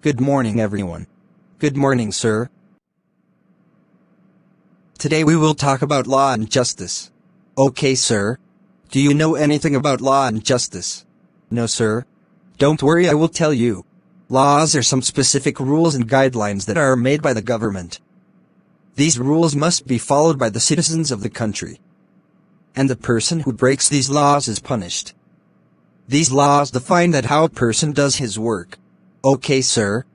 Good morning, everyone. Good morning, sir. Today we will talk about law and justice. Okay, sir. Do you know anything about law and justice? No, sir. Don't worry, I will tell you. Laws are some specific rules and guidelines that are made by the government. These rules must be followed by the citizens of the country. And the person who breaks these laws is punished. These laws define that how a person does his work. Okay, sir.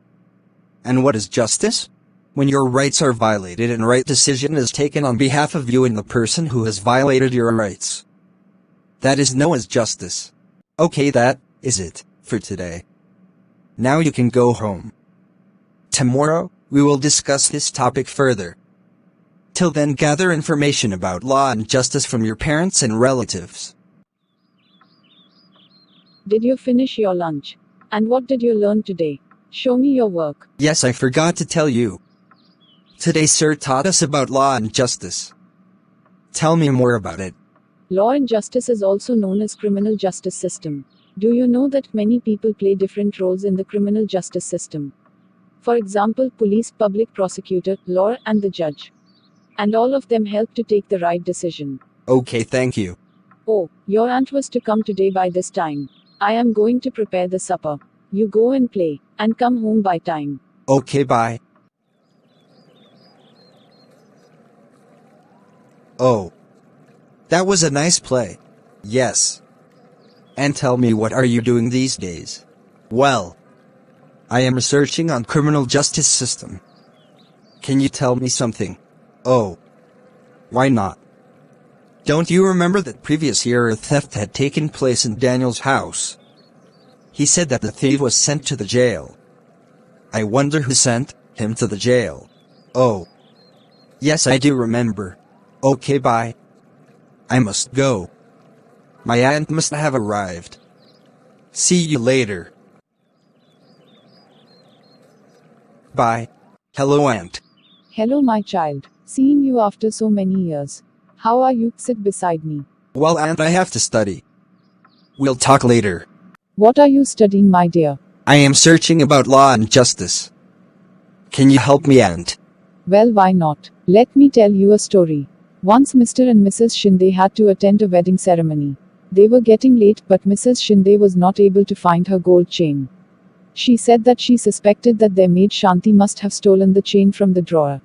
And what is justice? When your rights are violated and right decision is taken on behalf of you and the person who has violated your rights. That is known as justice. Okay, that is it for today. Now you can go home. Tomorrow, we will discuss this topic further. Till then, gather information about law and justice from your parents and relatives. Did you finish your lunch? And what did you learn today? Show me your work. Yes, I forgot to tell you. Today, sir taught us about law and justice. Tell me more about it. Law and justice is also known as criminal justice system. Do you know that many people play different roles in the criminal justice system? For example, police, public prosecutor, lawyer, and the judge. And all of them help to take the right decision. Okay, thank you. Oh, your aunt was to come today by this time. I am going to prepare the supper. You go and play, and come home by time. Okay, bye. Oh. That was a nice play. Yes. And tell me, what are you doing these days? Well, I am researching on criminal justice system. Can you tell me something? Oh. Why not? Don't you remember that previous year a theft had taken place in Daniel's house? He said that the thief was sent to the jail. I wonder who sent him to the jail. Oh. Yes, I do remember. Okay, bye. I must go. My aunt must have arrived. See you later. Bye. Hello, aunt. Hello, my child. Seeing you after so many years. How are you? Sit beside me. Well, aunt, I have to study. We'll talk later. What are you studying, my dear? I am searching about law and justice. Can you help me, aunt? Well, why not? Let me tell you a story. Once Mr. and Mrs. Shinde had to attend a wedding ceremony. They were getting late, but Mrs. Shinde was not able to find her gold chain. She said that she suspected that their maid Shanti must have stolen the chain from the drawer.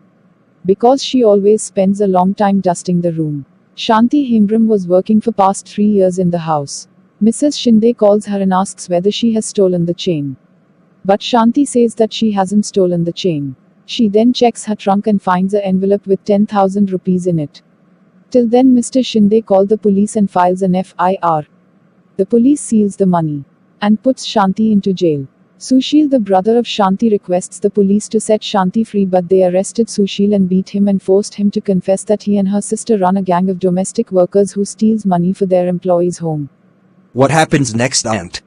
Because she always spends a long time dusting the room. Shanti Hembram was working for past 3 years in the house. Mrs. Shinde calls her and asks whether she has stolen the chain. But Shanti says that she hasn't stolen the chain. She then checks her trunk and finds an envelope with 10,000 rupees in it. Till then, Mr. Shinde called the police and files an FIR. The police seals the money and puts Shanti into jail. Sushil, the brother of Shanti, requests the police to set Shanti free, but they arrested Sushil and beat him and forced him to confess that he and her sister run a gang of domestic workers who steals money for their employees' home. What happens next, aunt?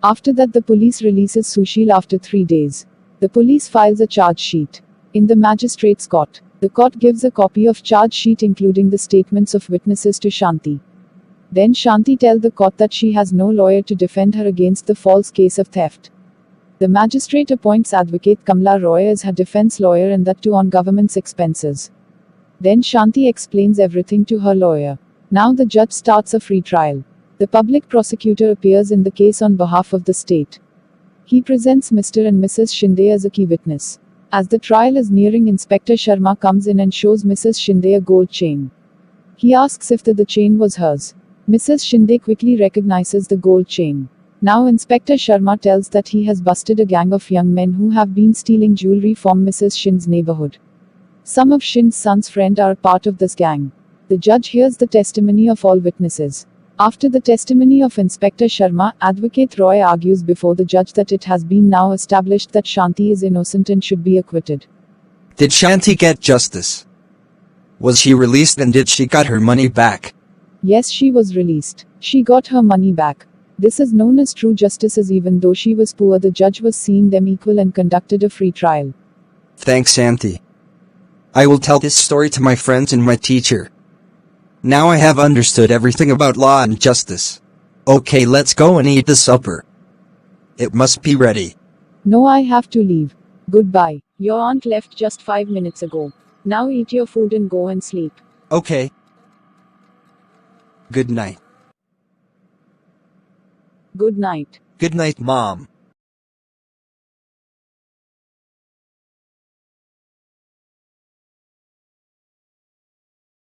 After that, the police releases Sushil after 3 days. The police files a charge sheet in the magistrate's court. The court gives a copy of charge sheet including the statements of witnesses to Shanti. Then Shanti tells the court that she has no lawyer to defend her against the false case of theft. The magistrate appoints advocate Kamla Roy as her defense lawyer, and that too on government's expenses. Then Shanti explains everything to her lawyer. Now the judge starts a free trial. The public prosecutor appears in the case on behalf of the state. He presents Mr. and Mrs. Shinde as a key witness. As the trial is nearing, Inspector Sharma comes in and shows Mrs. Shinde a gold chain. He asks if the chain was hers. Mrs. Shinde quickly recognizes the gold chain. Now Inspector Sharma tells that he has busted a gang of young men who have been stealing jewelry from Mrs. Shin's neighborhood. Some of Shin's son's friends are part of this gang. The judge hears the testimony of all witnesses. After the testimony of Inspector Sharma, Advocate Roy argues before the judge that it has been now established that Shanti is innocent and should be acquitted. Did Shanti get justice? Was she released, and did she got her money back? Yes, she was released. She got her money back. This is known as true justice, as even though she was poor, the judge was seeing them equal and conducted a free trial. Thanks, Shanti. I will tell this story to my friends and my teacher. Now I have understood everything about law and justice. Okay, let's go and eat the supper. It must be ready. No, I have to leave. Goodbye. Your aunt left just 5 minutes ago. Now eat your food and go and sleep. Okay. Good night. Good night. Good night, Mom.